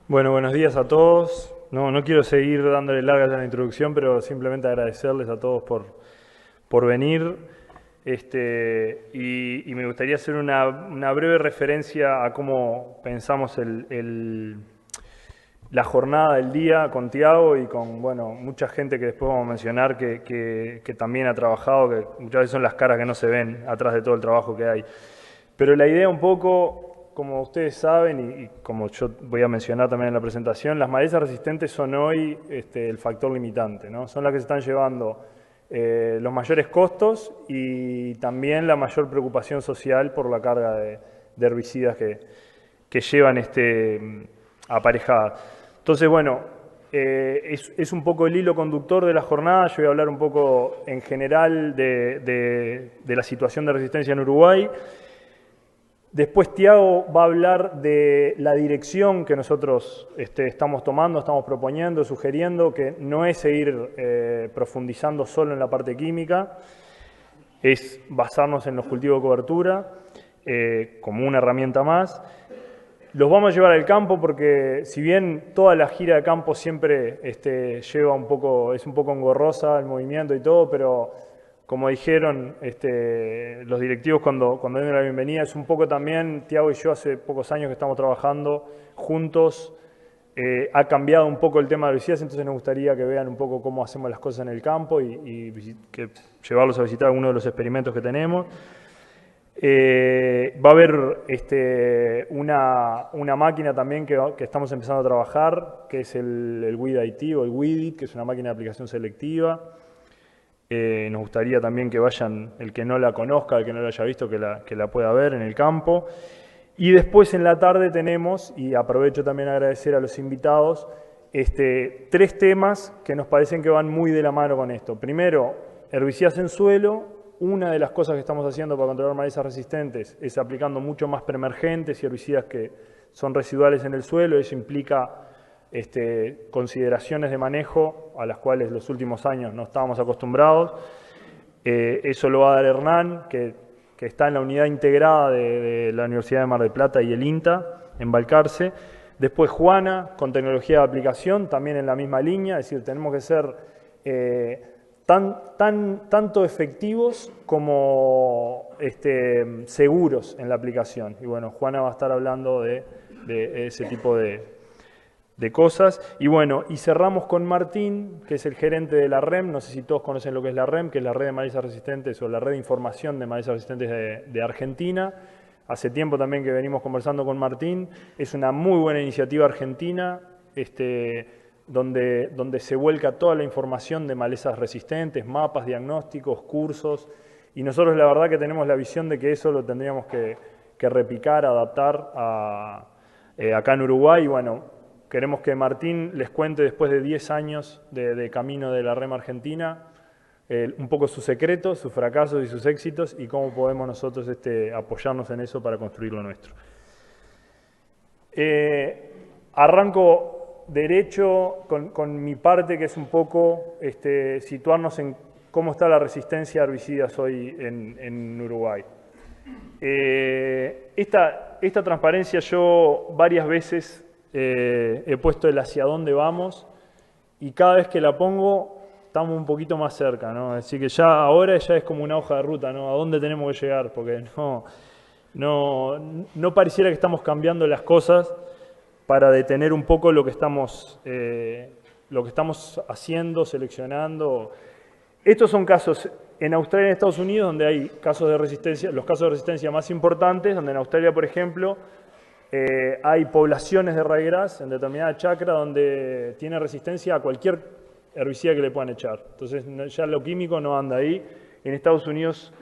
Bueno, buenos días a todos. No quiero seguir dándole largas a la introducción, pero simplemente agradecerles a todos por venir. Y me gustaría hacer una breve referencia a cómo pensamos la jornada del día con Tiago y con mucha gente que después vamos a mencionar que también ha trabajado, que muchas veces son las caras que no se ven atrás de todo el trabajo que hay. Pero la idea un poco, como ustedes saben y como yo voy a mencionar también en la presentación, las malezas resistentes son hoy el factor limitante, ¿no? Son las que se están llevando los mayores costos y también la mayor preocupación social por la carga de herbicidas que llevan aparejada. Entonces, bueno, es un poco el hilo conductor de la jornada. Yo voy a hablar un poco en general de la situación de resistencia en Uruguay. Después Tiago va a hablar de la dirección que nosotros estamos tomando, estamos proponiendo, sugiriendo, que no es seguir profundizando solo en la parte química, es basarnos en los cultivos de cobertura como una herramienta más. Los vamos a llevar al campo porque si bien toda la gira de campo siempre lleva es un poco engorrosa el movimiento y todo, pero como dijeron los directivos cuando dieron la bienvenida, es un poco también, Tiago y yo hace pocos años que estamos trabajando juntos, ha cambiado un poco el tema de herbicidas, entonces nos gustaría que vean un poco cómo hacemos las cosas en el campo y que llevarlos a visitar algunos de los experimentos que tenemos. Va a haber una máquina también que estamos empezando a trabajar, que es el WID-IT o el WIDIT, que es una máquina de aplicación selectiva. Nos gustaría también que vayan, el que no la conozca, el que no la haya visto, que la pueda ver en el campo. Y después en la tarde tenemos, y aprovecho también a agradecer a los invitados, tres temas que nos parecen que van muy de la mano con esto. Primero, herbicidas en suelo. Una de las cosas que estamos haciendo para controlar malezas resistentes es aplicando mucho más preemergentes y herbicidas que son residuales en el suelo. Eso implica consideraciones de manejo a las cuales los últimos años no estábamos acostumbrados. Eso lo va a dar Hernán, que está en la unidad integrada de la Universidad de Mar del Plata y el INTA, en Balcarce. Después Juana, con tecnología de aplicación, también en la misma línea, es decir, tenemos que ser tanto efectivos como seguros en la aplicación. Y bueno, Juana va a estar hablando de ese tipo de cosas. Y bueno, y cerramos con Martín, que es el gerente de la REM. No sé si todos conocen lo que es la REM, que es la Red de Malezas Resistentes o la Red de Información de Malezas Resistentes de Argentina. Hace tiempo también que venimos conversando con Martín. Es una muy buena iniciativa argentina, donde se vuelca toda la información de malezas resistentes, mapas, diagnósticos, cursos. Y nosotros la verdad que tenemos la visión de que eso lo tendríamos que replicar, adaptar acá en Uruguay. Y bueno, queremos que Martín les cuente después de 10 años de camino de la REM Argentina, un poco sus secretos, sus fracasos y sus éxitos y cómo podemos nosotros apoyarnos en eso para construir lo nuestro. Arranco derecho con mi parte, que es un poco situarnos en cómo está la resistencia a herbicidas hoy en Uruguay. Esta transparencia yo varias veces he puesto el hacia dónde vamos y cada vez que la pongo estamos un poquito más cerca, ¿no? Así que ahora ya es como una hoja de ruta, ¿no? ¿A dónde tenemos que llegar? Porque no pareciera que estamos cambiando las cosas para detener un poco lo que estamos haciendo, seleccionando. Estos son casos en Australia y en Estados Unidos donde hay casos de resistencia, los casos de resistencia más importantes, donde en Australia, por ejemplo, hay poblaciones de ryegrass en determinada chacra donde tiene resistencia a cualquier herbicida que le puedan echar. Entonces ya lo químico no anda ahí. En Estados Unidos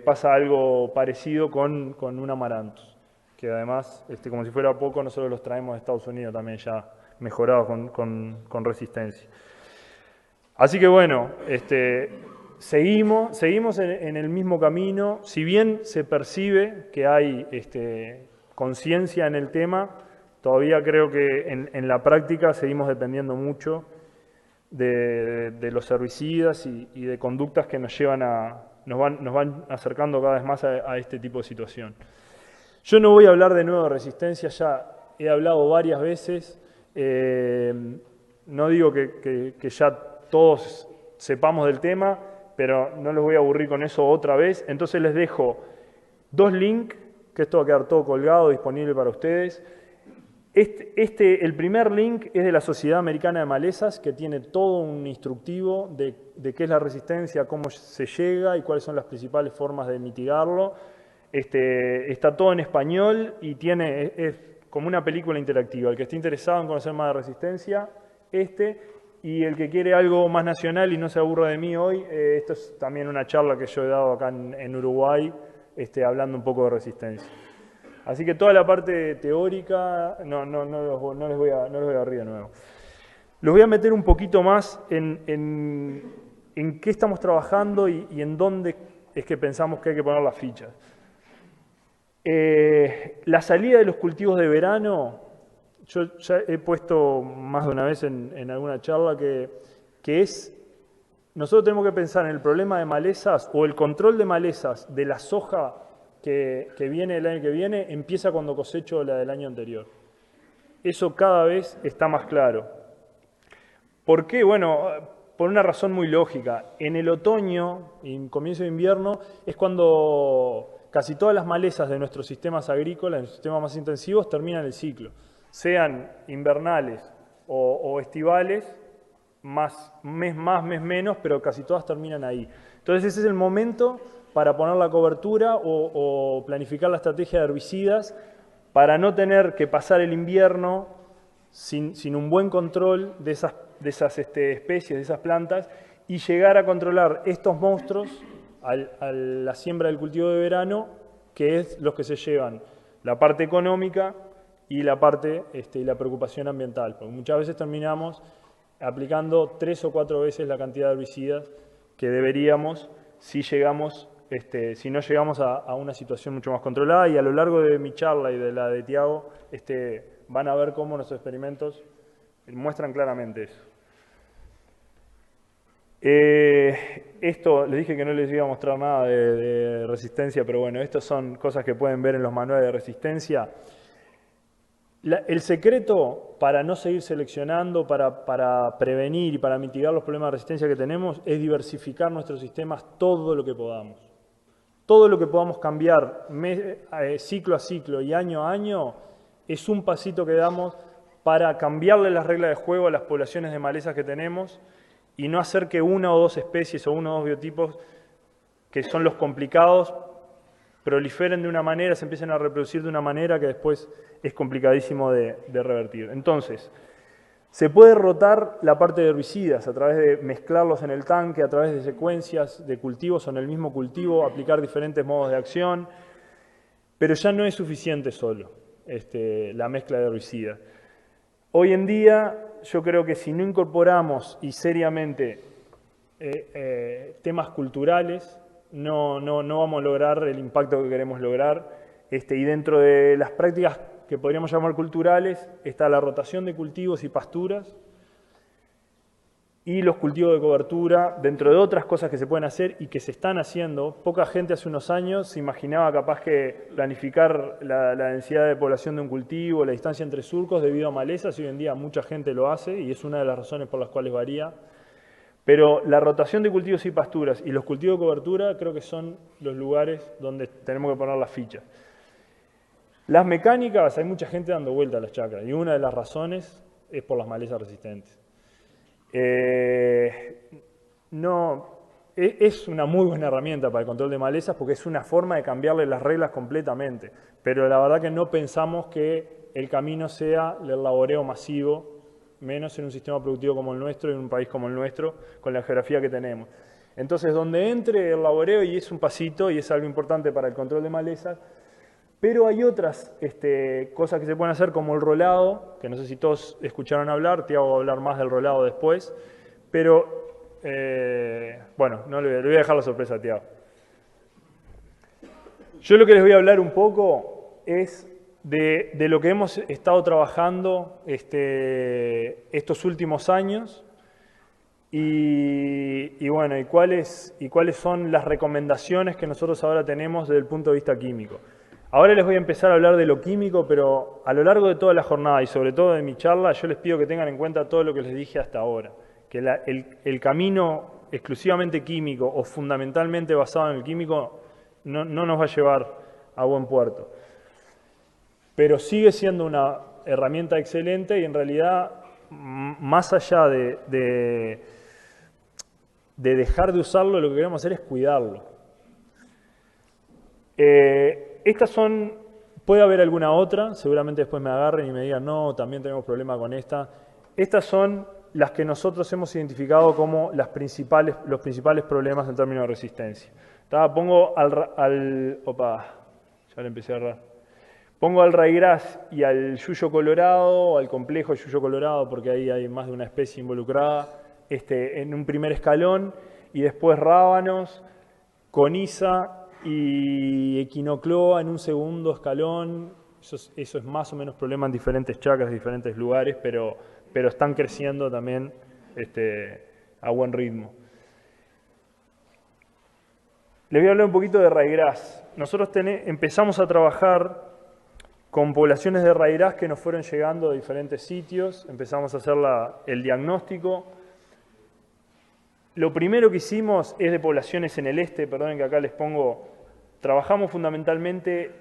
pasa algo parecido con un amaranthus, que además, como si fuera poco, nosotros los traemos de Estados Unidos también ya mejorados con resistencia. Así que bueno, seguimos en el mismo camino. Si bien se percibe que hay conciencia en el tema, todavía creo que en la práctica seguimos dependiendo mucho de los herbicidas y de conductas que nos van acercando cada vez más a este tipo de situación. Yo no voy a hablar de nuevo de resistencia, ya he hablado varias veces. No digo que ya todos sepamos del tema, pero no les voy a aburrir con eso otra vez. Entonces les dejo 2 links, que esto va a quedar todo colgado, disponible para ustedes. El primer link es de la Sociedad Americana de Malezas, que tiene todo un instructivo de qué es la resistencia, cómo se llega y cuáles son las principales formas de mitigarlo. Está todo en español y es como una película interactiva. El que esté interesado en conocer más de resistencia, y el que quiere algo más nacional y no se aburra de mí hoy, esto es también una charla que yo he dado acá en Uruguay, hablando un poco de resistencia. Así que toda la parte teórica no les voy a abrir de nuevo. Los voy a meter un poquito más en qué estamos trabajando y en dónde es que pensamos que hay que poner las fichas. La salida de los cultivos de verano, yo ya he puesto más de una vez en alguna charla que nosotros tenemos que pensar en el problema de malezas o el control de malezas de la soja que viene el año que viene, empieza cuando cosecho la del año anterior. Eso cada vez está más claro. ¿Por qué? Bueno, por una razón muy lógica. En el otoño y comienzo de invierno es cuando casi todas las malezas de nuestros sistemas agrícolas, de nuestros sistemas más intensivos, terminan el ciclo. Sean invernales o estivales, mes más, mes menos, pero casi todas terminan ahí. Entonces ese es el momento para poner la cobertura o planificar la estrategia de herbicidas para no tener que pasar el invierno sin un buen control de esas especies, de esas plantas, y llegar a controlar estos monstruos a la siembra del cultivo de verano, que es los que se llevan la parte económica y la parte y la preocupación ambiental. Porque muchas veces terminamos aplicando 3 o 4 veces la cantidad de herbicidas que deberíamos si no llegamos a una situación mucho más controlada. Y a lo largo de mi charla y de la de Tiago, van a ver cómo nuestros experimentos muestran claramente eso. Esto, les dije que no les iba a mostrar nada de resistencia, pero bueno, estas son cosas que pueden ver en los manuales de resistencia. El secreto para no seguir seleccionando, para prevenir y para mitigar los problemas de resistencia que tenemos, es diversificar nuestros sistemas todo lo que podamos. Todo lo que podamos cambiar ciclo a ciclo y año a año es un pasito que damos para cambiarle las reglas de juego a las poblaciones de malezas que tenemos y no hacer que 1 o 2 especies o 1 o 2 biotipos, que son los complicados, proliferen de una manera, se empiecen a reproducir de una manera que después es complicadísimo de revertir. Entonces, se puede rotar la parte de herbicidas a través de mezclarlos en el tanque, a través de secuencias de cultivos o en el mismo cultivo, aplicar diferentes modos de acción, pero ya no es suficiente solo la mezcla de herbicidas. Hoy en día, yo creo que si no incorporamos y seriamente temas culturales, no vamos a lograr el impacto que queremos lograr. Y dentro de las prácticas que podríamos llamar culturales está la rotación de cultivos y pasturas y los cultivos de cobertura, dentro de otras cosas que se pueden hacer y que se están haciendo. Poca gente hace unos años se imaginaba capaz que planificar la densidad de población de un cultivo, la distancia entre surcos debido a malezas, y hoy en día mucha gente lo hace y es una de las razones por las cuales varía. Pero la rotación de cultivos y pasturas y los cultivos de cobertura creo que son los lugares donde tenemos que poner las fichas. Las mecánicas, hay mucha gente dando vuelta a las chacras y una de las razones es por las malezas resistentes. Es una muy buena herramienta para el control de malezas porque es una forma de cambiarle las reglas completamente, pero la verdad que no pensamos que el camino sea el laboreo masivo, menos en un sistema productivo como el nuestro y en un país como el nuestro, con la geografía que tenemos. Entonces, donde entre el laboreo, y es un pasito y es algo importante para el control de malezas, pero hay otras cosas que se pueden hacer, como el rolado, que no sé si todos escucharon hablar, Tiago va a hablar más del rolado después, pero bueno, no le voy a dejar la sorpresa a Tiago. Yo lo que les voy a hablar un poco es de lo que hemos estado trabajando estos últimos años y bueno, y cuáles son las recomendaciones que nosotros ahora tenemos desde el punto de vista químico. Ahora les voy a empezar a hablar de lo químico, pero a lo largo de toda la jornada y sobre todo de mi charla, yo les pido que tengan en cuenta todo lo que les dije hasta ahora. Que el camino exclusivamente químico o fundamentalmente basado en el químico no nos va a llevar a buen puerto. Pero sigue siendo una herramienta excelente y en realidad, más allá de dejar de usarlo, lo que queremos hacer es cuidarlo. Estas son, puede haber alguna otra, seguramente después me agarren y me digan, no, también tenemos problema con esta. Estas son las que nosotros hemos identificado como los principales problemas en términos de resistencia. Pongo ya le empecé a agarrar. Pongo al ryegrass y al yuyo colorado, al complejo yuyo colorado, porque ahí hay más de una especie involucrada, en un primer escalón, y después rábanos, coniza y equinocloa en un segundo escalón. Eso es más o menos problema en diferentes chacras, diferentes lugares, pero están creciendo también a buen ritmo. Les voy a hablar un poquito de ryegrass. Nosotros empezamos a trabajar con poblaciones de ryegrass que nos fueron llegando de diferentes sitios. Empezamos a hacer el diagnóstico. Lo primero que hicimos es de poblaciones en el este, perdonen que acá les pongo, trabajamos fundamentalmente,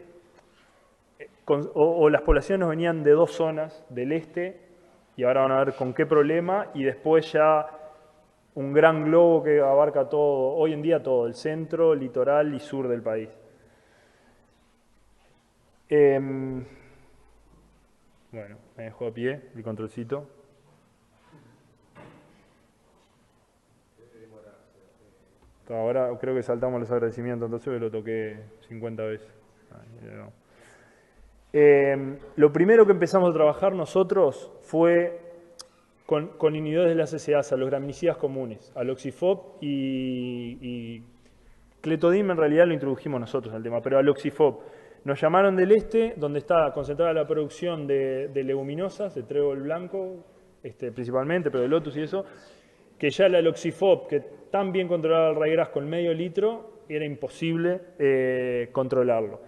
o las poblaciones nos venían de dos zonas, del este, y ahora van a ver con qué problema, y después ya un gran globo que abarca todo, hoy en día todo, el centro, litoral y sur del país. Bueno, me dejó a pie el controlcito. Ahora creo que saltamos los agradecimientos, entonces lo toqué 50 veces. Lo primero que empezamos a trabajar nosotros fue con inhibidores de las SCAs, los graminicidas comunes, aloxifop y clethodim. En realidad lo introdujimos nosotros al tema, pero aloxifop. Nos llamaron del este, donde está concentrada la producción de leguminosas, de trébol blanco, principalmente, pero de lotus y eso, que ya el aloxifop, que tan bien controlaba el ryegrass con medio litro, era imposible controlarlo.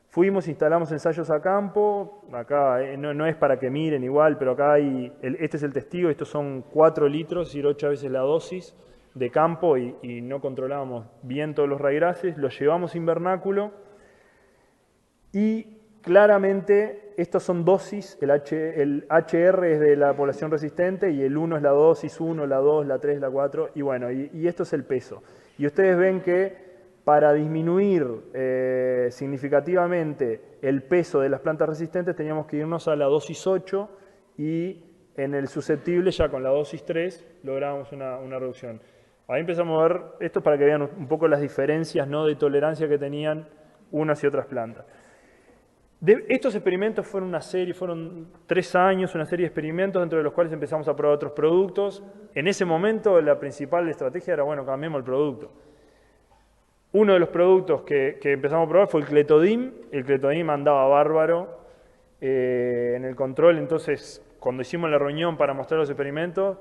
Fuimos, instalamos ensayos a campo, acá no es para que miren igual, pero acá este es el testigo, estos son 4 litros, es decir, 8 veces la dosis de campo y no controlábamos bien todos los ryegrasses, los llevamos a invernáculo y claramente estos son dosis, el HR es de la población resistente y el 1 es la dosis 1, la 2, la 3, la 4 y bueno, y esto es el peso. Y ustedes ven que para disminuir significativamente el peso de las plantas resistentes teníamos que irnos a la dosis 8 y en el susceptible ya con la dosis 3 lográbamos una reducción. Ahí empezamos a ver esto para que vean un poco las diferencias, ¿no?, de tolerancia que tenían unas y otras plantas. Estos experimentos fueron 3 años, una serie de experimentos dentro de los cuales empezamos a probar otros productos. En ese momento la principal estrategia era, bueno, cambiemos el producto. Uno de los productos que empezamos a probar fue el clethodim. El clethodim andaba bárbaro en el control, entonces cuando hicimos la reunión para mostrar los experimentos,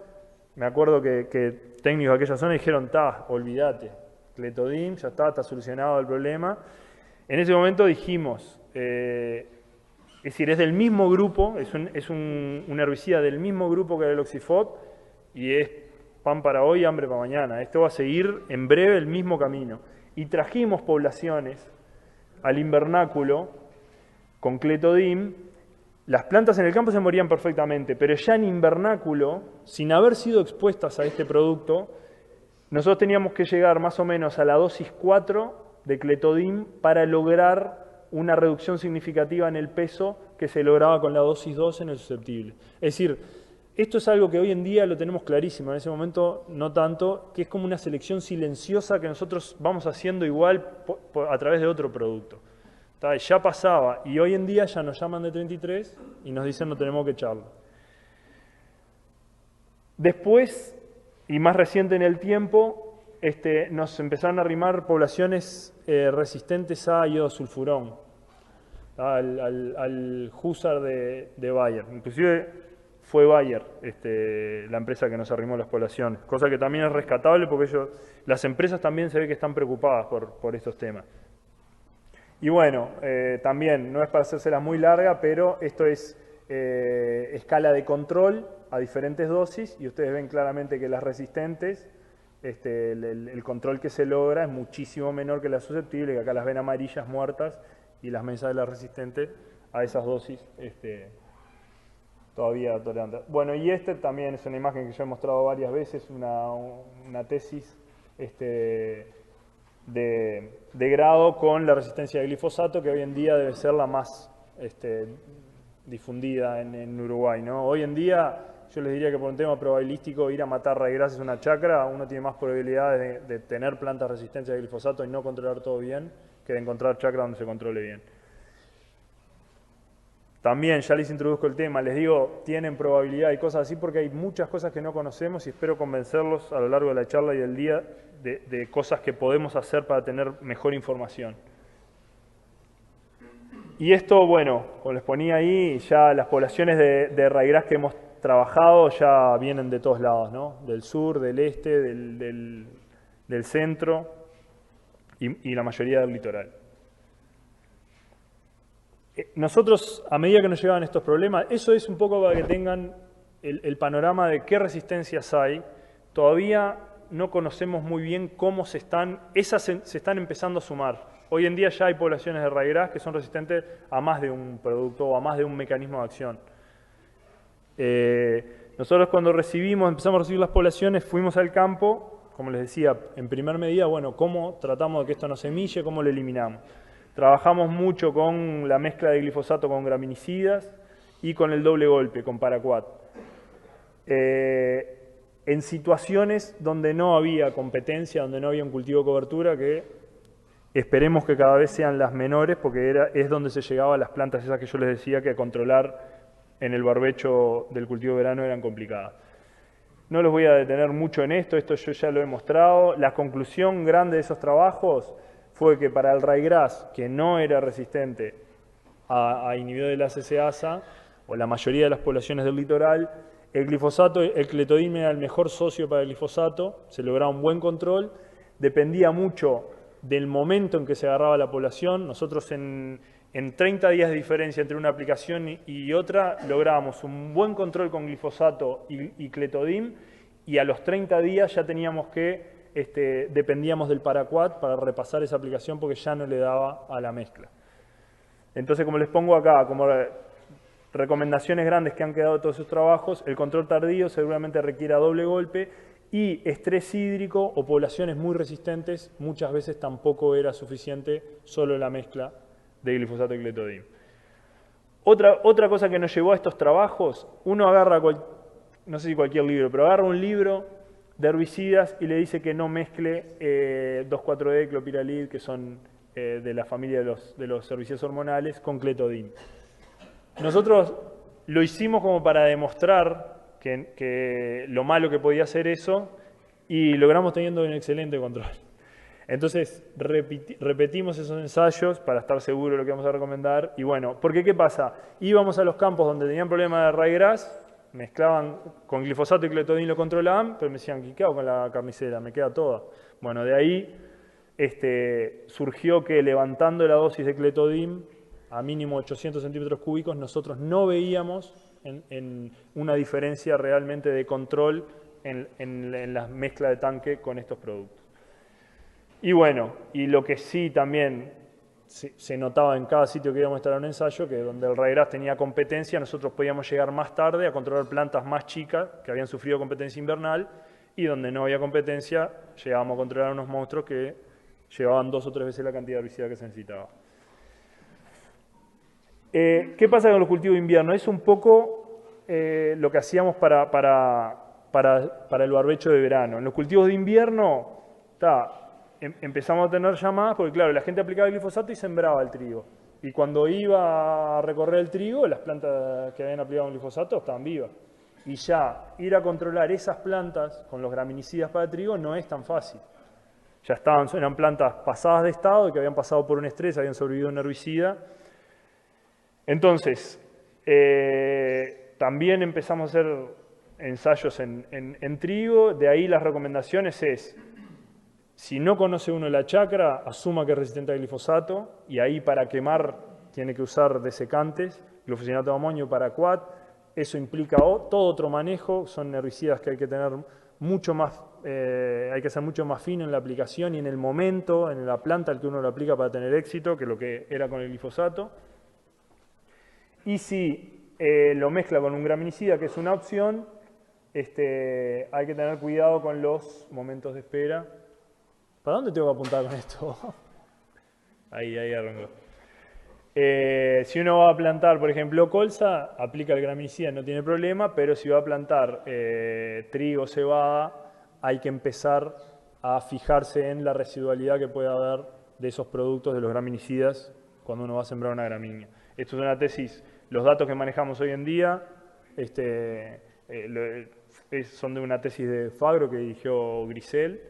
me acuerdo que técnicos de aquella zona dijeron, olvídate, clethodim, ya está solucionado el problema. En ese momento dijimos, es decir, es del mismo grupo, es un herbicida del mismo grupo que el oxifop y es pan para hoy, hambre para mañana. Esto va a seguir en breve el mismo camino. Y trajimos poblaciones al invernáculo con clethodim. Las plantas en el campo se morían perfectamente, pero ya en invernáculo, sin haber sido expuestas a este producto, nosotros teníamos que llegar más o menos a la dosis 4 de clethodim para lograr una reducción significativa en el peso que se lograba con la dosis 2 en el susceptible. Es decir, esto es algo que hoy en día lo tenemos clarísimo, en ese momento no tanto, que es como una selección silenciosa que nosotros vamos haciendo igual a través de otro producto. Ya pasaba y hoy en día ya nos llaman de 33 y nos dicen no tenemos que echarlo. Después, y más reciente en el tiempo, nos empezaron a arrimar poblaciones resistentes a iodosulfurón, al Husar de Bayer. Inclusive fue Bayer la empresa que nos arrimó las poblaciones, cosa que también es rescatable porque las empresas también se ve que están preocupadas por estos temas. Y bueno, también no es para hacérsela muy larga, pero esto es escala de control a diferentes dosis y ustedes ven claramente que las resistentes, el control que se logra es muchísimo menor que las susceptibles, que acá las ven amarillas muertas y las mesas de las resistentes a esas dosis todavía tolerantes. Bueno, y también es una imagen que yo he mostrado varias veces, una tesis de grado con la resistencia de glifosato, que hoy en día debe ser la más difundida en Uruguay, ¿no? Hoy en día yo les diría que por un tema probabilístico ir a matar raigrás es una chacra, uno tiene más probabilidades de tener plantas resistentes a glifosato y no controlar todo bien que de encontrar chacra donde se controle bien. También ya les introduzco el tema, les digo, tienen probabilidad y cosas así porque hay muchas cosas que no conocemos y espero convencerlos a lo largo de la charla y del día de cosas que podemos hacer para tener mejor información. Y esto, bueno, como les ponía ahí, ya las poblaciones de raigrás que hemos trabajado ya vienen de todos lados, ¿no? Del sur, del este, del centro y la mayoría del litoral. Nosotros, a medida que nos llegaban estos problemas, eso es un poco para que tengan el panorama de qué resistencias hay. Todavía no conocemos muy bien cómo se están empezando a sumar. Hoy en día ya hay poblaciones de raigrás que son resistentes a más de un producto o a más de un mecanismo de acción. Nosotros cuando empezamos a recibir las poblaciones, fuimos al campo, como les decía, en primer medida, bueno, cómo tratamos de que esto no se semille, cómo lo eliminamos. Trabajamos mucho con la mezcla de glifosato con graminicidas y con el doble golpe, con paraquat. En situaciones donde no había competencia, donde no había un cultivo de cobertura, que esperemos que cada vez sean las menores, porque es donde se llegaba a las plantas esas que yo les decía que controlar en el barbecho del cultivo de verano eran complicadas. No los voy a detener mucho en esto yo ya lo he mostrado. La conclusión grande de esos trabajos fue que para el raigrás, que no era resistente a inhibidor de la ACCasa, o la mayoría de las poblaciones del litoral, el glifosato, el cletodime era el mejor socio para el glifosato, se lograba un buen control, dependía mucho del momento en que se agarraba la población. Nosotros en 30 días de diferencia entre una aplicación y otra lográbamos un buen control con glifosato y cletodim, y a los 30 días ya teníamos que dependíamos del paraquat para repasar esa aplicación porque ya no le daba a la mezcla. Entonces, como les pongo acá, como recomendaciones grandes que han quedado de todos sus trabajos, el control tardío seguramente requiera doble golpe y estrés hídrico o poblaciones muy resistentes muchas veces tampoco era suficiente solo la mezcla de glifosato y cletodim. Otra cosa que nos llevó a estos trabajos, uno agarra, no sé si cualquier libro, pero agarra un libro de herbicidas y le dice que no mezcle 2,4-D, clopiralid, que son de la familia de los herbicidas hormonales, con cletodim. Nosotros lo hicimos como para demostrar que lo malo que podía hacer eso y logramos teniendo un excelente control. Entonces repetimos esos ensayos para estar seguros de lo que vamos a recomendar. Y bueno, porque ¿qué pasa? Íbamos a los campos donde tenían problemas de raigrás, mezclaban con glifosato y cletodim, lo controlaban, pero me decían, ¿qué hago con la carnicera? Me queda toda. Bueno, de ahí surgió que levantando la dosis de cletodim a mínimo 800 centímetros cúbicos, nosotros no veíamos en una diferencia realmente de control en la mezcla de tanque con estos productos. Y bueno, y lo que sí también se notaba en cada sitio que íbamos a estar en un ensayo, que donde el raigrás tenía competencia, nosotros podíamos llegar más tarde a controlar plantas más chicas que habían sufrido competencia invernal, y donde no había competencia llegábamos a controlar unos monstruos que llevaban 2 o 3 veces la cantidad de herbicida que se necesitaba. ¿Qué pasa con los cultivos de invierno? Es un poco lo que hacíamos para el barbecho de verano. En los cultivos de invierno empezamos a tener llamadas porque, claro, la gente aplicaba el glifosato y sembraba el trigo. Y cuando iba a recorrer el trigo, las plantas que habían aplicado el glifosato estaban vivas. Y ya ir a controlar esas plantas con los graminicidas para el trigo no es tan fácil. Ya eran plantas pasadas de estado, que habían pasado por un estrés, habían sobrevivido a un herbicida. Entonces, también empezamos a hacer ensayos en trigo. De ahí las recomendaciones es, Si no conoce uno la chacra, asuma que es resistente al glifosato y ahí para quemar tiene que usar desecantes, glufosinato de amonio, paraquat. Eso implica todo otro manejo, son herbicidas que hay que tener mucho más, hay que ser mucho más fino en la aplicación y en el momento, en la planta al que uno lo aplica para tener éxito, que lo que era con el glifosato. Y si lo mezcla con un graminicida, que es una opción, hay que tener cuidado con los momentos de espera. ¿Para dónde tengo que apuntar con esto? Ahí arrancó. Si uno va a plantar, por ejemplo, colza, aplica el graminicida, no tiene problema, pero si va a plantar trigo, cebada, hay que empezar a fijarse en la residualidad que puede haber de esos productos, de los graminicidas, cuando uno va a sembrar una gramínea. Esto es una tesis, los datos que manejamos hoy en día son de una tesis de Fagro que dirigió Grisel,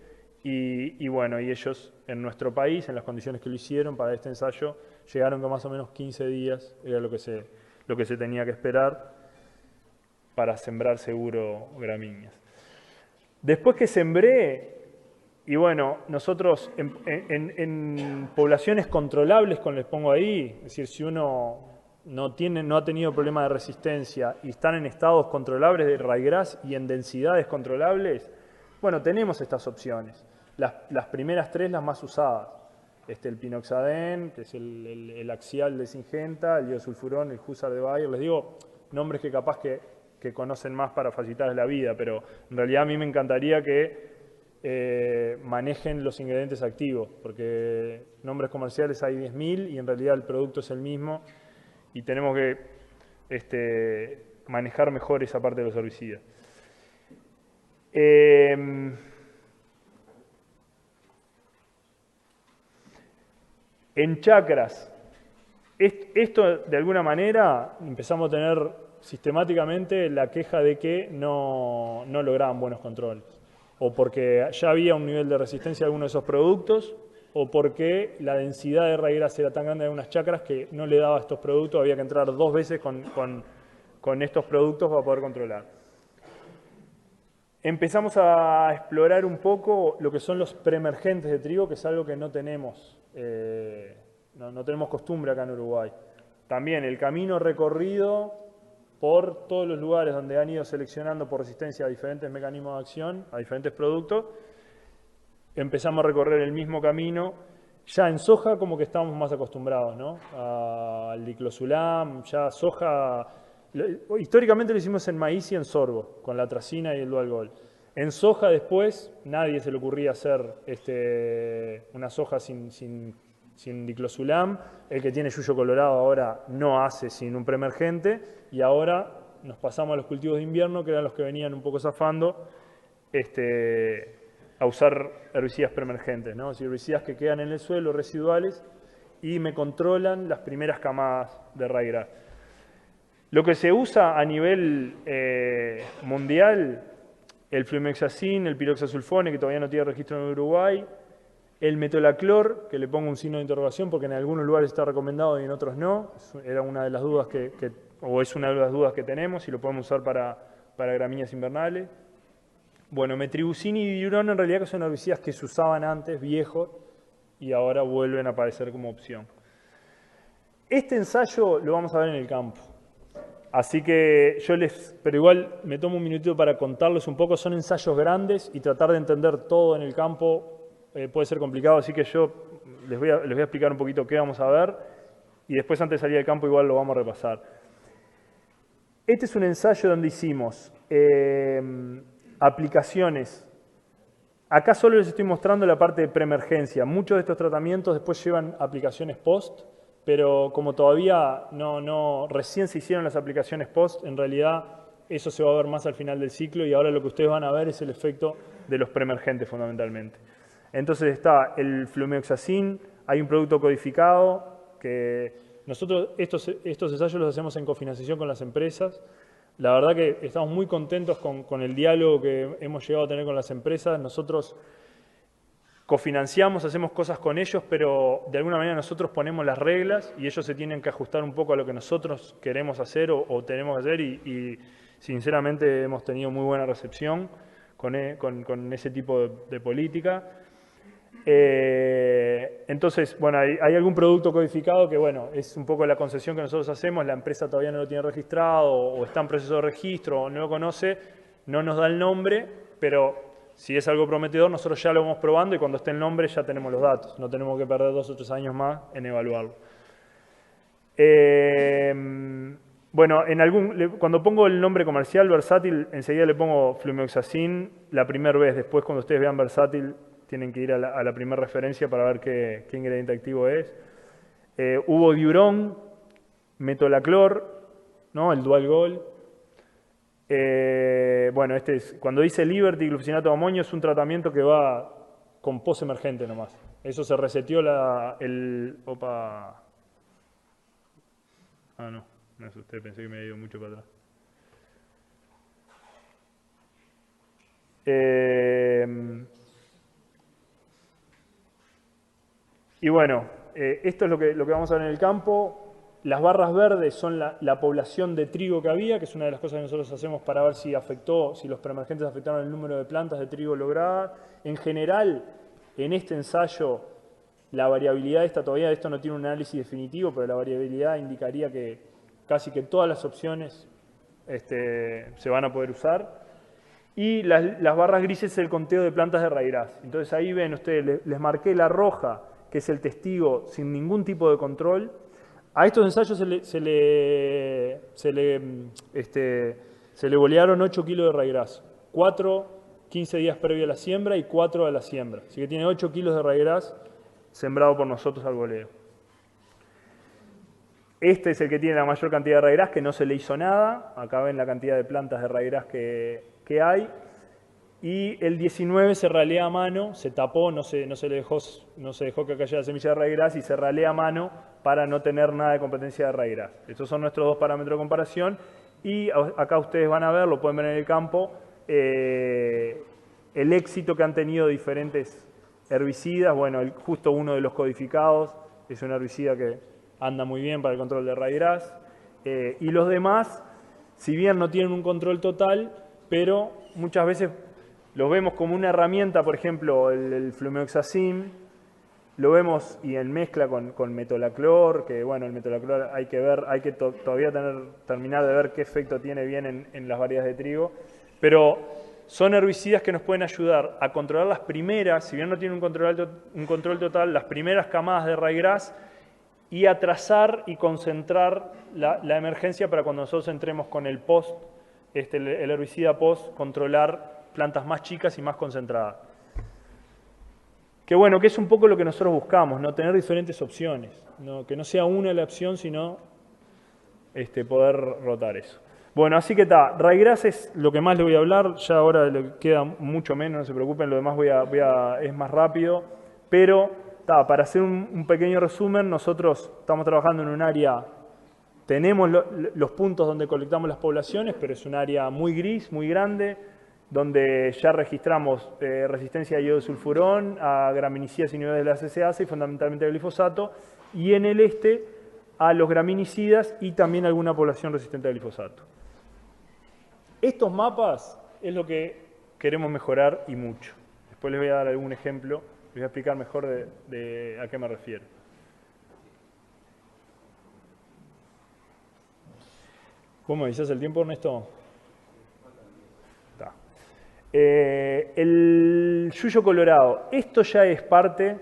y bueno, y ellos en nuestro país, en las condiciones que lo hicieron para este ensayo, llegaron con más o menos 15 días, era lo que se tenía que esperar para sembrar seguro gramíneas. Después que sembré, y bueno, nosotros en poblaciones controlables, como les pongo ahí, es decir, si uno no ha tenido problema de resistencia y están en estados controlables de ryegrass y en densidades controlables, bueno, tenemos estas opciones. Las primeras tres, las más usadas. El pinoxaden, que es el axial de Syngenta, el iosulfurón, el Husar de Bayer. Les digo nombres que capaz que conocen más para facilitarles la vida, pero en realidad a mí me encantaría que manejen los ingredientes activos, porque nombres comerciales hay 10.000 y en realidad el producto es el mismo y tenemos que manejar mejor esa parte de los herbicidas. En chacras, esto de alguna manera empezamos a tener sistemáticamente la queja de que no lograban buenos controles, o porque ya había un nivel de resistencia a alguno de esos productos, o porque la densidad de ryegrass era tan grande en algunas chacras que no le daba a estos productos, había que entrar 2 veces con estos productos para poder controlar. Empezamos a explorar un poco lo que son los preemergentes de trigo, que es algo que no tenemos. No tenemos costumbre acá en Uruguay. También el camino recorrido por todos los lugares donde han ido seleccionando por resistencia a diferentes mecanismos de acción, a diferentes productos, empezamos a recorrer el mismo camino. Ya en soja como que estamos más acostumbrados, ¿no? Al diclosulam, ya soja. Históricamente lo hicimos en maíz y en sorgo, con la tracina y el dual gol. En soja después, nadie se le ocurría hacer una soja sin diclosulam. El que tiene yuyo colorado ahora no hace sin un preemergente. Y ahora nos pasamos a los cultivos de invierno, que eran los que venían un poco zafando, a usar herbicidas preemergentes, ¿no? Es decir, herbicidas que quedan en el suelo, residuales, y me controlan las primeras camadas de ryegrass. Lo que se usa a nivel mundial, el flumioxacin, el piroxasulfone, que todavía no tiene registro en Uruguay, el metolaclor, que le pongo un signo de interrogación porque en algunos lugares está recomendado y en otros no. Era una de las dudas es una de las dudas que tenemos y lo podemos usar para gramíneas invernales. Bueno, metribuzin y diurón en realidad que son herbicidas que se usaban antes, viejos, y ahora vuelven a aparecer como opción. Este ensayo lo vamos a ver en el campo. Así que pero igual me tomo un minutito para contarles un poco. Son ensayos grandes y tratar de entender todo en el campo puede ser complicado, así que yo les voy a explicar un poquito qué vamos a ver y después antes de salir del campo igual lo vamos a repasar. Este es un ensayo donde hicimos aplicaciones. Acá solo les estoy mostrando la parte de preemergencia. Muchos de estos tratamientos después llevan aplicaciones post, pero como todavía recién se hicieron las aplicaciones post, en realidad eso se va a ver más al final del ciclo y ahora lo que ustedes van a ver es el efecto de los preemergentes fundamentalmente. Entonces está el flumioxacin, hay un producto codificado que nosotros estos ensayos los hacemos en cofinanciación con las empresas. La verdad que estamos muy contentos con el diálogo que hemos llegado a tener con las empresas. Nosotros cofinanciamos, hacemos cosas con ellos, pero de alguna manera nosotros ponemos las reglas y ellos se tienen que ajustar un poco a lo que nosotros queremos hacer o tenemos que hacer y sinceramente hemos tenido muy buena recepción con ese tipo de política. Entonces, bueno, hay algún producto codificado que, bueno, es un poco la concesión que nosotros hacemos, la empresa todavía no lo tiene registrado o está en proceso de registro o no lo conoce, no nos da el nombre, pero si es algo prometedor, nosotros ya lo vamos probando y cuando esté el nombre ya tenemos los datos, no tenemos que perder 2 o 3 años más en evaluarlo. Bueno, cuando pongo el nombre comercial, versátil, enseguida le pongo flumioxacin la primera vez. Después, cuando ustedes vean versátil, tienen que ir a la primera referencia para ver qué ingrediente activo es. Uvodiurón, metolaclor, ¿no? El dual gol. Bueno, cuando dice Liberty, glufosinato de amonio, es un tratamiento que va con post-emergente nomás. Eso se reseteó Opa. Ah, no, me asusté, pensé que me había ido mucho para atrás. Y bueno, esto es lo que vamos a ver en el campo. Las barras verdes son la población de trigo que había, que es una de las cosas que nosotros hacemos para ver si los preemergentes afectaron el número de plantas de trigo logradas. En general, en este ensayo, la variabilidad todavía esto no tiene un análisis definitivo, pero la variabilidad indicaría que casi que todas las opciones se van a poder usar. Y las barras grises es el conteo de plantas de raigras. Entonces ahí ven ustedes, les marqué la roja, que es el testigo sin ningún tipo de control. A estos ensayos se le bolearon 8 kilos de raigras, 4 15 días previo a la siembra y 4 a la siembra. Así que tiene 8 kilos de raigras sembrado por nosotros al boleo. Este es el que tiene la mayor cantidad de raigras, que no se le hizo nada. Acá ven la cantidad de plantas de raigras que hay. Y el 19 se ralea a mano, se tapó, no se dejó que cayera la semilla de raigras y se ralea a mano para no tener nada de competencia de raigras. Estos son nuestros 2 parámetros de comparación y acá ustedes van a ver, lo pueden ver en el campo, el éxito que han tenido diferentes herbicidas. Bueno, justo uno de los codificados es un herbicida que anda muy bien para el control de raigras. Y los demás, si bien no tienen un control total, pero muchas veces los vemos como una herramienta, por ejemplo, el flumioxacin, lo vemos y en mezcla con metolaclor, que bueno, el metolaclor hay que ver, hay que todavía terminar de ver qué efecto tiene bien en las variedades de trigo, pero son herbicidas que nos pueden ayudar a controlar las primeras, si bien no tienen un control total, las primeras camadas de raigras y a trazar y concentrar la emergencia para cuando nosotros entremos con el post, el herbicida post, controlar plantas más chicas y más concentradas. Que bueno, que es un poco lo que nosotros buscamos, ¿no? Tener diferentes opciones, ¿no? Que no sea una la opción, sino poder rotar eso. Bueno, así que está, raigras es lo que más le voy a hablar, ya ahora le queda mucho menos, no se preocupen, lo demás es más rápido, pero para hacer un pequeño resumen, nosotros estamos trabajando en un área, tenemos los puntos donde colectamos las poblaciones, pero es un área muy gris, muy grande, donde ya registramos resistencia a iodo de sulfurón, a graminicidas inhibidores de la CCase y fundamentalmente al glifosato, y en el a los graminicidas y también alguna población resistente al glifosato. Estos mapas es lo que queremos mejorar y mucho. Después les voy a dar algún ejemplo, les voy a explicar mejor de a qué me refiero. ¿Cómo me avisas el tiempo, Ernesto? El yuyo colorado. Esto ya es parte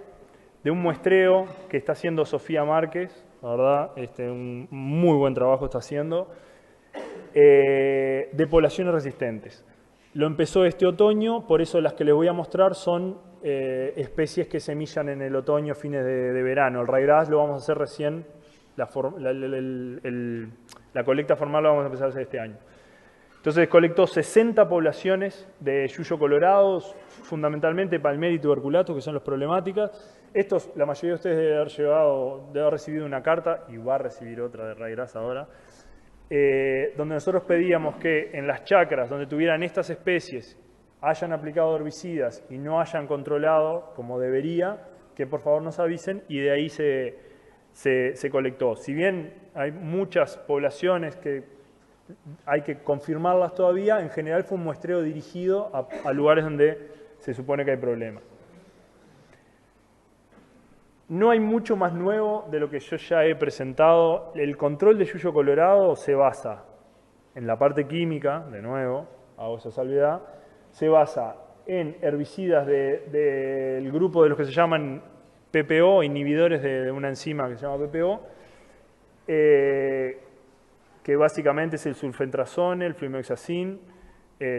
de un muestreo que está haciendo Sofía Márquez, la verdad, un muy buen trabajo está haciendo, de poblaciones resistentes. Lo empezó este otoño, por eso las que les voy a mostrar son especies que semillan en el otoño, fines de verano. El raigras lo vamos a hacer recién, la colecta formal la vamos a empezar a hacer este año. Entonces colectó 60 poblaciones de yuyo colorado, fundamentalmente palmera y tuberculato, que son las problemáticas. Estos, la mayoría de ustedes debe haber recibido una carta, y va a recibir otra de raigras ahora, donde nosotros pedíamos que en las chacras donde tuvieran estas especies hayan aplicado herbicidas y no hayan controlado como debería, que por favor nos avisen, y de ahí se colectó. Si bien hay muchas poblaciones que hay que confirmarlas todavía, en general fue un muestreo dirigido a lugares donde se supone que hay problemas. no hay mucho más nuevo de lo que yo ya he presentado. El control de yuyo colorado se basa en la parte química, de nuevo, hago esa salvedad, se basa en herbicidas del grupo de los que se llaman PPO, inhibidores de una enzima que se llama PPO, que básicamente es el sulfentrazone, el flumioxazin,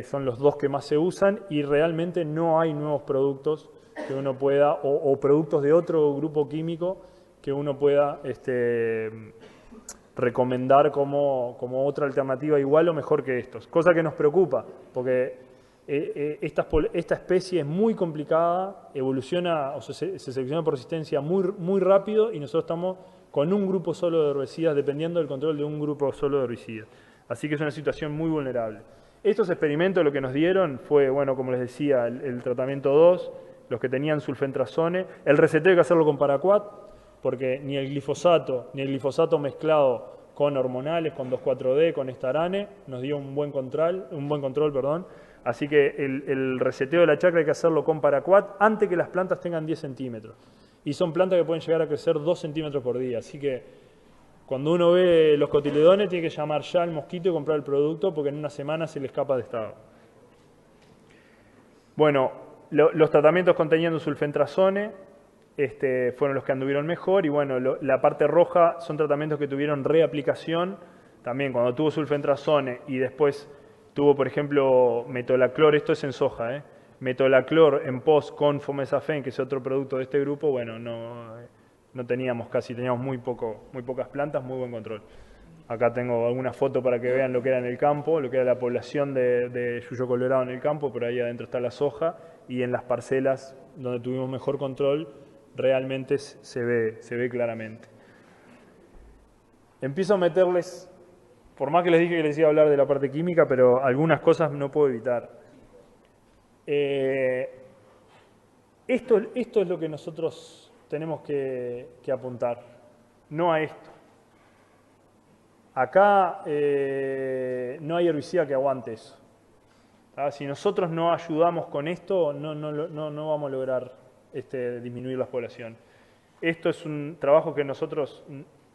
son los dos que más se usan y realmente no hay nuevos productos que uno pueda, o productos de otro grupo químico que uno pueda recomendar como otra alternativa igual o mejor que estos. Cosa que nos preocupa, porque esta especie es muy complicada, evoluciona o se selecciona por resistencia muy rápido y nosotros estamos con un grupo solo de herbicidas dependiendo del control de un grupo solo de herbicidas. Así que es una situación muy vulnerable. Estos experimentos lo que nos dieron fue, bueno, como les decía, el tratamiento 2, los que tenían sulfentrazone, el reseteo hay que hacerlo con paraquat, porque ni el glifosato mezclado con hormonales, con 2,4-D, con estarane, nos dio un buen control, perdón. Así que el reseteo de la chacra hay que hacerlo con paraquat antes que las plantas tengan 10 centímetros. Y son plantas que pueden llegar a crecer 2 centímetros por día. Así que cuando uno ve los cotiledones tiene que llamar ya al mosquito y comprar el producto porque en una semana se le escapa de estado. Bueno, los tratamientos conteniendo sulfentrazone fueron los que anduvieron mejor y bueno, la parte roja son tratamientos que tuvieron reaplicación. También cuando tuvo sulfentrazone y después tuvo, por ejemplo, metolaclor, esto es en soja, metolaclor en pos con fomesafen, que es otro producto de este grupo, bueno, no teníamos teníamos muy pocas plantas, muy buen control. Acá tengo alguna foto para que vean lo que era en el campo, lo que era la población de yuyo colorado en el campo, pero ahí adentro está la soja y en las parcelas donde tuvimos mejor control realmente se ve claramente. Empiezo a meterles, por más que les dije que les iba a hablar de la parte química, pero algunas cosas no puedo evitar. Esto es lo que nosotros tenemos que apuntar, no a esto. Acá no hay herbicida que aguante eso. Si nosotros no ayudamos con esto, no vamos a lograr disminuir la población. Esto es un trabajo que nosotros,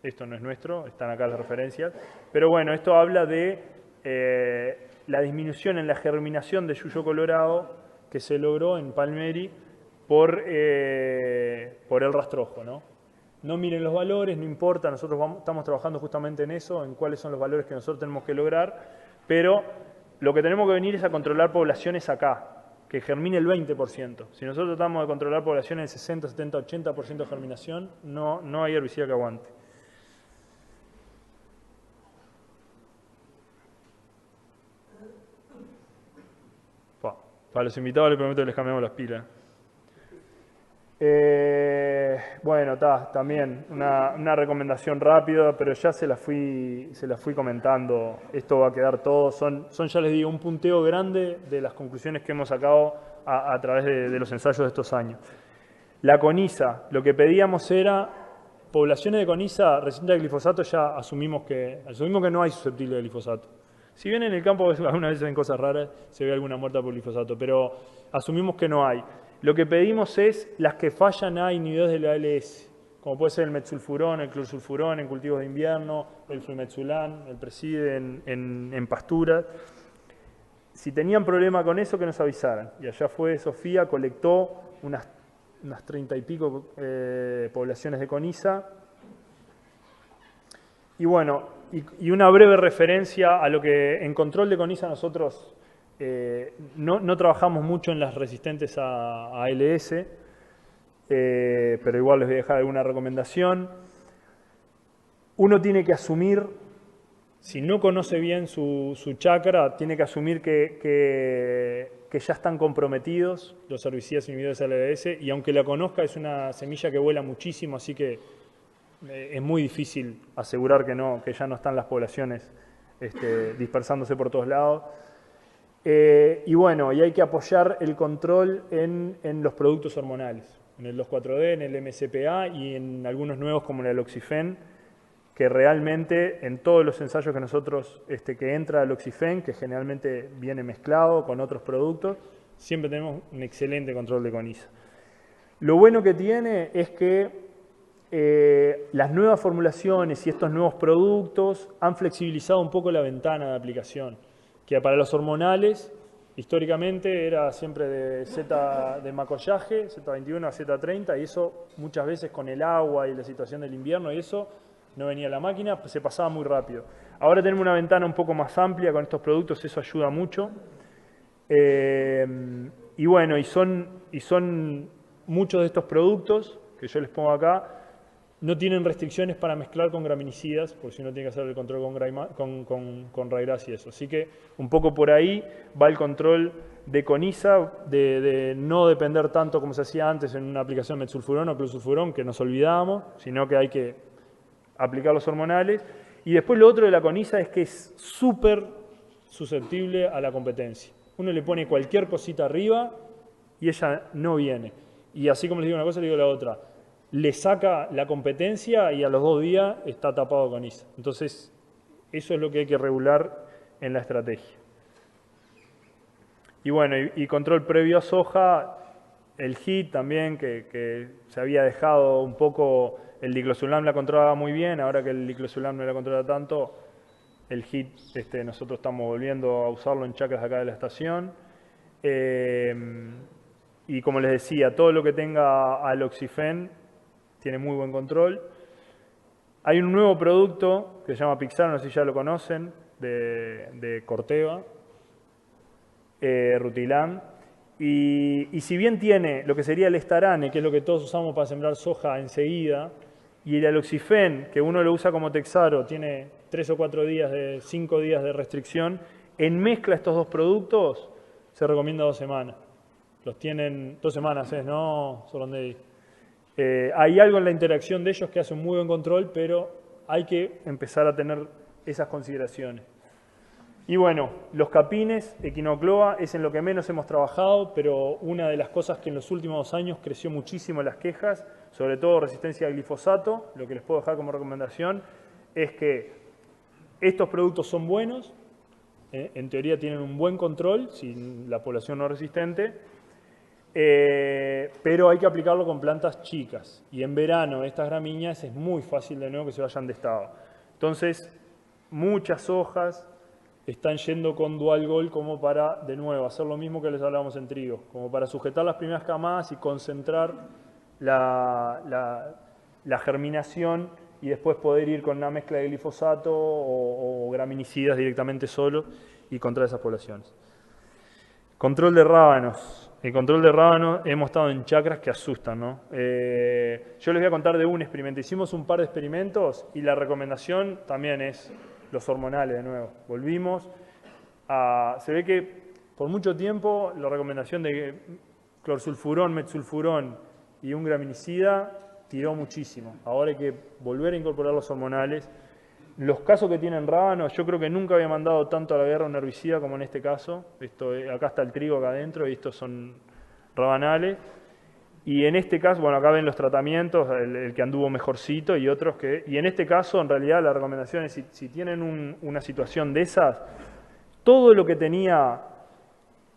esto no es nuestro, están acá las referencias, pero bueno, esto habla de la disminución en la germinación de yuyo colorado que se logró en Palmeri por el rastrojo, ¿no? No miren los valores, no importa, nosotros estamos trabajando justamente en eso, en cuáles son los valores que nosotros tenemos que lograr, pero lo que tenemos que venir es a controlar poblaciones acá, que germine el 20%. Si nosotros tratamos de controlar poblaciones de 60, 70, 80% de germinación, no hay herbicida que aguante. Para los invitados les prometo que les cambiamos las pilas. Bueno, también una recomendación rápida, pero ya se la fui comentando. Esto va a quedar todo. Son ya les digo, un punteo grande de las conclusiones que hemos sacado a través de los ensayos de estos años. La coniza, lo que pedíamos era poblaciones de coniza resistentes al glifosato, ya asumimos que no hay susceptible de glifosato. Si bien en el campo algunas veces ven cosas raras, se ve alguna muerta por glifosato, pero asumimos que no hay. Lo que pedimos es las que fallan a inhibidores de la ALS, como puede ser el metsulfurón, el clorsulfurón en cultivos de invierno, el flumetsulán, el preside en pasturas. Si tenían problema con eso, que nos avisaran. Y allá fue Sofía, colectó unas 30 y pico poblaciones de coniza. Y bueno, y una breve referencia a lo que en control de coniza nosotros no trabajamos mucho en las resistentes a ALS, pero igual les voy a dejar alguna recomendación. Uno tiene que asumir, si no conoce bien su chacra, tiene que asumir que ya están comprometidos los herbicidas inhibidores de ALS, y aunque la conozca es una semilla que vuela muchísimo, así que es muy difícil asegurar que ya no están las poblaciones dispersándose por todos lados. Y bueno, y hay que apoyar el control en los productos hormonales, en el 2,4-D, en el MCPA y en algunos nuevos como el aloxifen, que realmente en todos los ensayos que nosotros, que entra aloxifen, que generalmente viene mezclado con otros productos, siempre tenemos un excelente control de coniza. Lo bueno que tiene es que las nuevas formulaciones y estos nuevos productos han flexibilizado un poco la ventana de aplicación, que para los hormonales históricamente era siempre de macollaje, Z21 a Z30, y eso muchas veces con el agua y la situación del invierno y eso no venía la máquina, pues se pasaba muy rápido. Ahora tenemos una ventana un poco más amplia con estos productos, eso ayuda mucho. Y bueno, y son muchos de estos productos que yo les pongo acá, no tienen restricciones para mezclar con graminicidas, por si uno tiene que hacer el control con ryegrass y eso. Así que un poco por ahí va el control de CONISA, de no depender tanto como se hacía antes en una aplicación metsulfurón o closulfurón, que nos olvidábamos, sino que hay que aplicar los hormonales. Y después lo otro de la CONISA es que es súper susceptible a la competencia. Uno le pone cualquier cosita arriba y ella no viene. Y así como les digo una cosa, les digo la otra. Le saca la competencia y a los 2 días está tapado con ISA. Entonces, eso es lo que hay que regular en la estrategia. Y bueno, y control previo a soja, el HIT también, que se había dejado un poco, el diclosulam la controlaba muy bien, ahora que el diclosulam no la controla tanto, el HIT nosotros estamos volviendo a usarlo en chacras acá de la estación. Y como les decía, todo lo que tenga aloxifen tiene muy buen control. Hay un nuevo producto que se llama Pixar, no sé si ya lo conocen, de Corteva, Rutilan. Y si bien tiene lo que sería el estarane, que es lo que todos usamos para sembrar soja enseguida, y el aloxifen, que uno lo usa como Texaro, tiene 3 o 4 días, 5 días de restricción, en mezcla estos dos productos se recomienda 2 semanas. Los tienen 2 semanas, ¿no, Sorondey? Hay algo en la interacción de ellos que hace un muy buen control, pero hay que empezar a tener esas consideraciones. Y bueno, los capines, Equinocloa, es en lo que menos hemos trabajado, pero una de las cosas que en los últimos años creció muchísimo las quejas, sobre todo resistencia al glifosato, lo que les puedo dejar como recomendación, es que estos productos son buenos, en teoría tienen un buen control, si la población no es resistente, pero hay que aplicarlo con plantas chicas. Y en verano estas gramíneas es muy fácil de nuevo que se vayan de estado. Entonces, muchas hojas están yendo con dual goal como para, de nuevo, hacer lo mismo que les hablábamos en trigo, como para sujetar las primeras camadas y concentrar la germinación y después poder ir con una mezcla de glifosato o graminicidas directamente solo y contra esas poblaciones. Control de rábanos. El control de rábanos, hemos estado en chacras que asustan, ¿no? Yo les voy a contar de un experimento. Hicimos un par de experimentos y la recomendación también es los hormonales de nuevo. Volvimos a... Se ve que por mucho tiempo la recomendación de clorsulfurón, metsulfurón y un graminicida tiró muchísimo. Ahora hay que volver a incorporar los hormonales. Los casos que tienen rábanos, yo creo que nunca había mandado tanto a la guerra un herbicida como en este caso. Acá está el trigo acá adentro y estos son rabanales. Y en este caso, bueno, acá ven los tratamientos, el que anduvo mejorcito y otros que... Y en este caso, en realidad, la recomendación es, si tienen una situación de esas, todo lo que tenía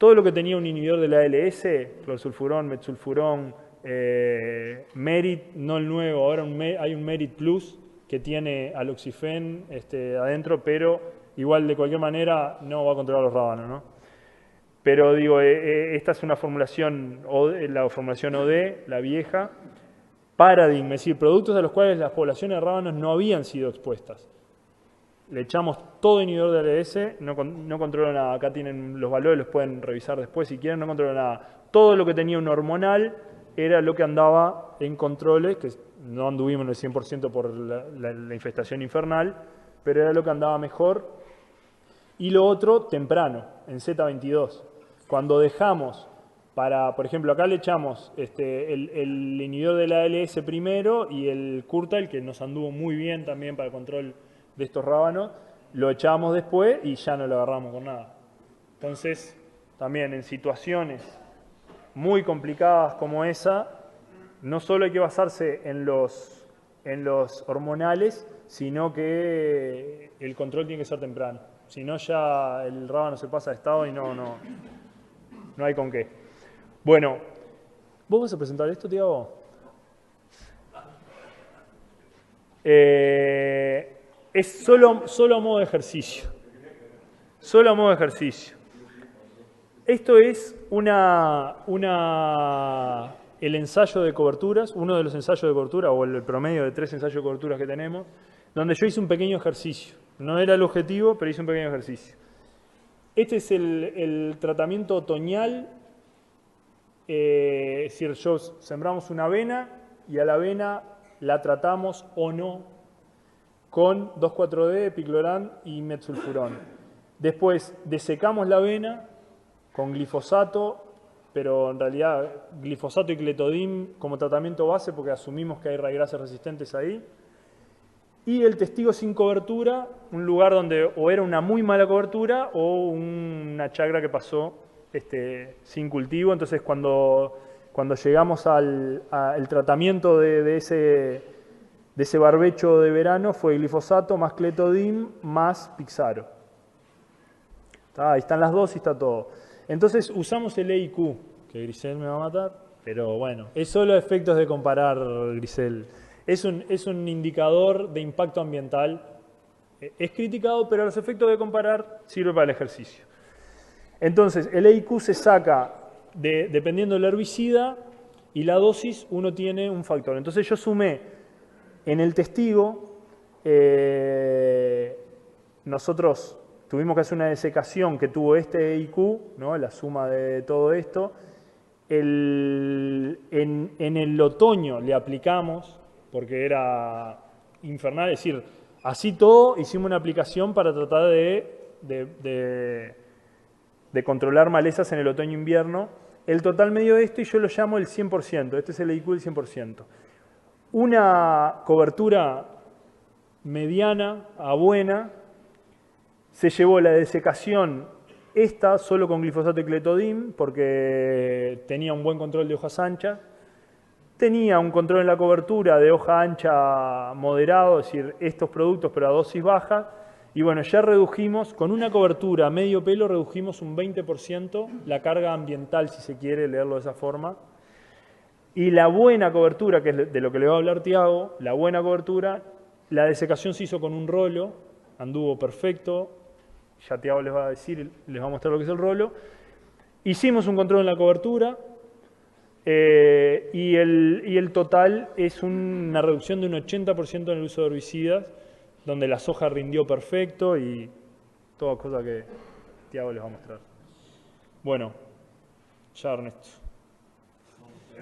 un inhibidor de la ALS, clorsulfurón, metsulfurón, Merit, no el nuevo, ahora hay un Merit Plus, que tiene aloxifen adentro, pero igual de cualquier manera no va a controlar los rábanos, ¿no? Pero digo, esta es una formulación, la formulación OD, la vieja, Paradigm, es decir, productos a los cuales las poblaciones de rábanos no habían sido expuestas. Le echamos todo inhibidor de ALS, no controla nada, acá tienen los valores, los pueden revisar después si quieren, no controla nada. Todo lo que tenía un hormonal era lo que andaba en controles, que no anduvimos en el 100% por la infestación infernal, pero era lo que andaba mejor. Y lo otro, temprano, en Z22. Cuando dejamos, por ejemplo, acá le echamos el inhibidor de la ALS primero y el Curtal, que nos anduvo muy bien también para el control de estos rábanos, lo echamos después y ya no lo agarramos con nada. Entonces, también en situaciones muy complicadas como esa, no solo hay que basarse en los hormonales, sino que el control tiene que ser temprano. Si no, ya el rábano se pasa de estado y no hay con qué. Bueno, ¿vos vas a presentar esto, Tiago? Es solo a modo de ejercicio. Solo a modo de ejercicio. Esto es el ensayo de coberturas, uno de los ensayos de cobertura, o el promedio de 3 ensayos de coberturas que tenemos, donde yo hice un pequeño ejercicio. No era el objetivo, pero hice un pequeño ejercicio. Este es el tratamiento otoñal, es decir, sembramos una avena y a la avena la tratamos o no con 2,4-D, piclorán y metsulfurón. Después desecamos la avena con glifosato, pero en realidad glifosato y clethodim como tratamiento base porque asumimos que hay raigrasas resistentes ahí. Y el testigo sin cobertura, un lugar donde o era una muy mala cobertura o una chacra que pasó sin cultivo. Entonces cuando llegamos al tratamiento de ese barbecho de verano fue glifosato más clethodim más pixaro. Ahí están las dosis, está todo. Entonces usamos el EIQ, que Grisel me va a matar, pero bueno, es solo efectos de comparar, Grisel. Es un indicador de impacto ambiental. Es criticado, pero a los efectos de comparar sirve para el ejercicio. Entonces, el EIQ se saca dependiendo del herbicida y la dosis, uno tiene un factor. Entonces yo sumé en el testigo, nosotros tuvimos que hacer una desecación que tuvo este EIQ, ¿no? La suma de todo esto. En el otoño le aplicamos, porque era infernal, es decir, así todo hicimos una aplicación para tratar de controlar malezas en el otoño-invierno. El total medio de esto, y yo lo llamo el 100%, este es el EIQ del 100%. Una cobertura mediana a buena, se llevó la desecación esta solo con glifosato y clethodim porque tenía un buen control de hojas anchas, tenía un control en la cobertura de hoja ancha moderado, es decir, estos productos pero a dosis baja, y bueno, ya redujimos, con una cobertura a medio pelo redujimos un 20% la carga ambiental, si se quiere leerlo de esa forma, y la buena cobertura, que es de lo que le va a hablar Tiago, la buena cobertura, la desecación se hizo con un rolo, anduvo perfecto. Ya Tiago les va a decir, les va a mostrar lo que es el rolo. Hicimos un control en la cobertura y el total es una reducción de un 80% en el uso de herbicidas, donde la soja rindió perfecto y todas cosas que Tiago les va a mostrar. Bueno, ya Ernesto.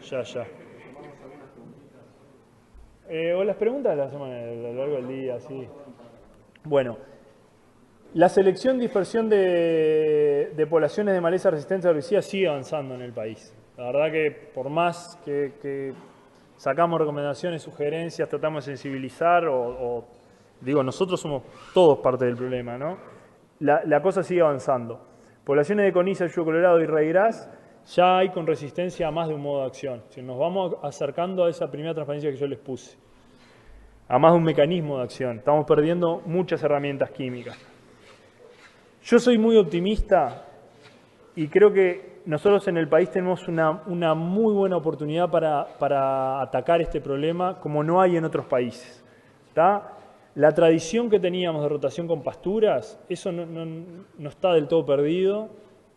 Ya. O las preguntas de la semana, a lo largo del día, sí. Bueno. La selección y dispersión de poblaciones de maleza resistentes a herbicidas sigue avanzando en el país. La verdad que por más que sacamos recomendaciones, sugerencias, tratamos de sensibilizar digo, nosotros somos todos parte del problema, ¿no? La cosa sigue avanzando. Poblaciones de coniza, yugo colorado y raigras ya hay con resistencia a más de un modo de acción. Si nos vamos acercando a esa primera transparencia que yo les puse, a más de un mecanismo de acción. Estamos perdiendo muchas herramientas químicas. Yo soy muy optimista y creo que nosotros en el país tenemos una muy buena oportunidad para atacar este problema como no hay en otros países. ¿Tá? La tradición que teníamos de rotación con pasturas, eso no está del todo perdido.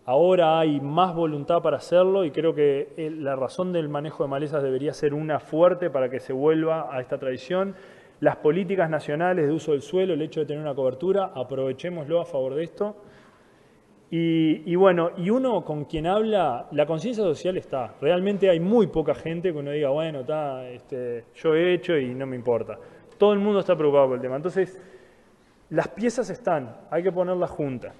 Ahora hay más voluntad para hacerlo y creo que la razón del manejo de malezas debería ser una fuerte para que se vuelva a esta tradición. Las políticas nacionales de uso del suelo, el hecho de tener una cobertura, aprovechémoslo a favor de esto. Y bueno, y uno con quien habla, la conciencia social está. Realmente hay muy poca gente que uno diga, bueno, yo he hecho y no me importa. Todo el mundo está preocupado por el tema. Entonces, las piezas están, hay que ponerlas juntas.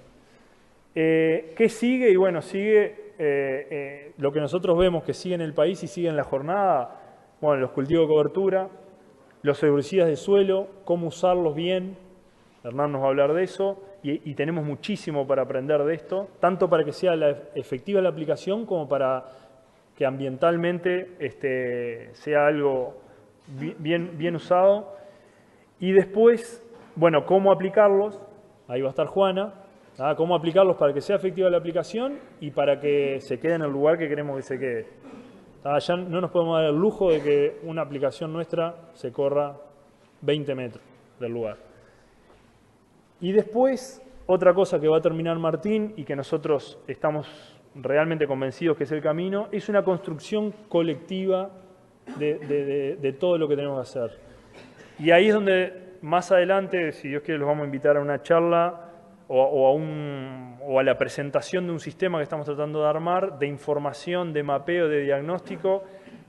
¿Qué sigue? Y bueno, sigue lo que nosotros vemos que sigue en el país y sigue en la jornada. Bueno, los cultivos de cobertura, los herbicidas de suelo, cómo usarlos bien. Hernán nos va a hablar de eso y tenemos muchísimo para aprender de esto, tanto para que sea efectiva la aplicación como para que ambientalmente sea algo bien usado. Y después, bueno, cómo aplicarlos, ahí va a estar Juana, cómo aplicarlos para que sea efectiva la aplicación y para que se quede en el lugar que queremos que se quede. Ya no nos podemos dar el lujo de que una aplicación nuestra se corra 20 metros del lugar. Y después, otra cosa que va a terminar Martín y que nosotros estamos realmente convencidos que es el camino, es una construcción colectiva de todo lo que tenemos que hacer. Y ahí es donde más adelante, si Dios quiere, los vamos a invitar a una charla o a la presentación de un sistema que estamos tratando de armar, de información, de mapeo, de diagnóstico,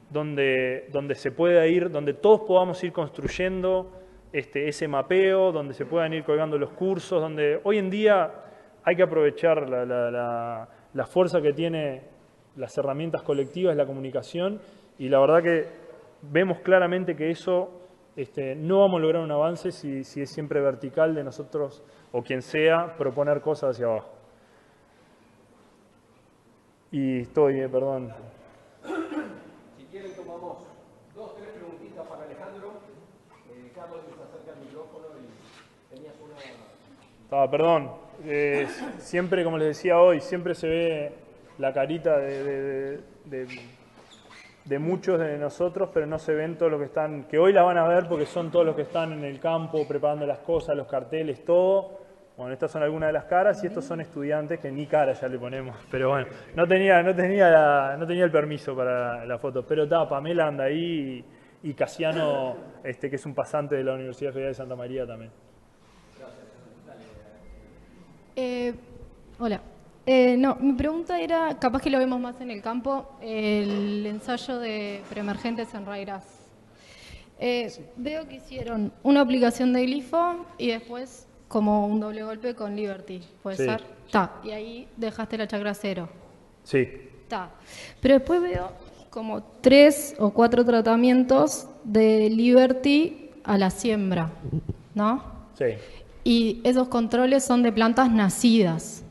donde se pueda ir, donde todos podamos ir construyendo ese mapeo, donde se puedan ir colgando los cursos, donde hoy en día hay que aprovechar la fuerza que tiene las herramientas colectivas, la comunicación, y la verdad que vemos claramente que eso no vamos a lograr un avance si es siempre vertical de nosotros o quien sea proponer cosas hacia abajo. Y perdón. Si quieren tomamos 2 o 3 preguntitas para Alejandro. Carlos, se acerca el micrófono y tenías una... Perdón, siempre, como les decía hoy, siempre se ve la carita de muchos de nosotros, pero no se ven todos los que están, que hoy la van a ver porque son todos los que están en el campo preparando las cosas, los carteles, todo. Bueno, estas son algunas de las caras y estos son estudiantes que ni cara ya le ponemos. Pero bueno, no tenía el permiso para la foto. Pero Pamela anda ahí y Casiano, que es un pasante de la Universidad Federal de Santa María también. Hola. No, mi pregunta era, capaz que lo vemos más en el campo, el ensayo de preemergentes en Raigras. Veo que hicieron una aplicación de glifo y después como un doble golpe con Liberty, ¿puede ser? Y ahí dejaste la chacra 0. Sí. Pero después veo como 3 o 4 tratamientos de Liberty a la siembra, ¿no? Sí. Y esos controles son de plantas nacidas.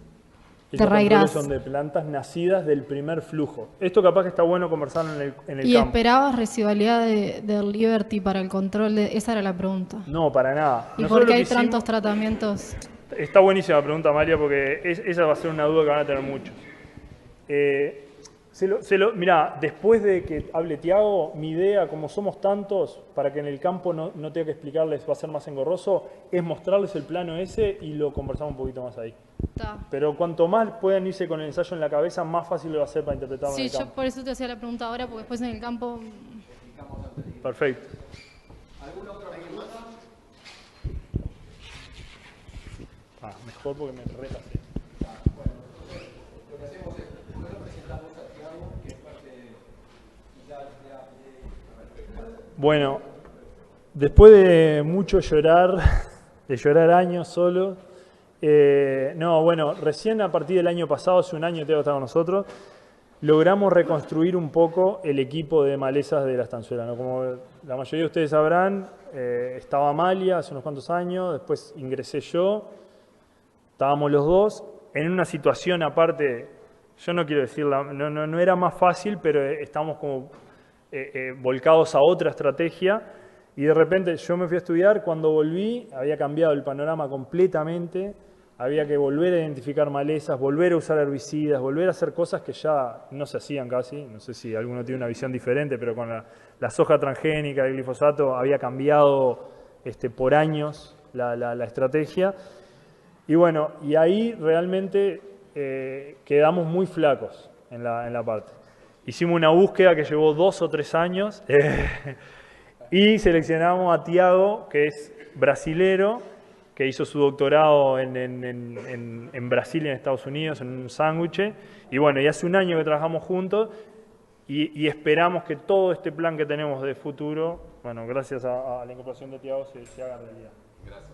Esos controles son de plantas nacidas del primer flujo. Esto capaz que está bueno conversar en el campo. ¿Y esperabas residualidad del Liberty para el control? Esa era la pregunta. No, para nada. ¿Y por qué hay tantos tratamientos? Está buenísima la pregunta, María, porque esa va a ser una duda que van a tener muchos. Mirá, después de que hable Tiago, mi idea, como somos tantos, para que en el campo no tenga que explicarles, va a ser más engorroso, es mostrarles el plano ese y lo conversamos un poquito más ahí. Pero cuanto más puedan irse con el ensayo en la cabeza, más fácil lo va a ser para interpretarlo en el campo. Sí, yo por eso te hacía la pregunta ahora, porque después en el campo... Perfecto. ¿Alguna otra pregunta? Mejor porque me repasé. Lo que hacemos es, primero presentamos a Tiago, que es parte Bueno, después de mucho llorar, de llorar años solo, recién a partir del año pasado, hace un año Tiago estaba con nosotros, logramos reconstruir un poco el equipo de malezas de la estanzuela, ¿no? Como la mayoría de ustedes sabrán, estaba Amalia hace unos cuantos años, después ingresé yo, estábamos los dos, en una situación aparte, yo no quiero decirla, no era más fácil, pero estábamos como volcados a otra estrategia, y de repente yo me fui a estudiar, cuando volví había cambiado el panorama completamente, había que volver a identificar malezas, volver a usar herbicidas, volver a hacer cosas que ya no se hacían casi, no sé si alguno tiene una visión diferente, pero con la soja transgénica, el glifosato, había cambiado por años la estrategia. Y bueno, y ahí realmente quedamos muy flacos en la parte. Hicimos una búsqueda que llevó 2 o 3 años y seleccionamos a Tiago, que es brasilero, que hizo su doctorado en Brasil y en Estados Unidos, en un sándwich. Y bueno, y hace un año que trabajamos juntos y esperamos que todo este plan que tenemos de futuro, bueno, gracias a la incorporación de Tiago, se haga realidad. Gracias.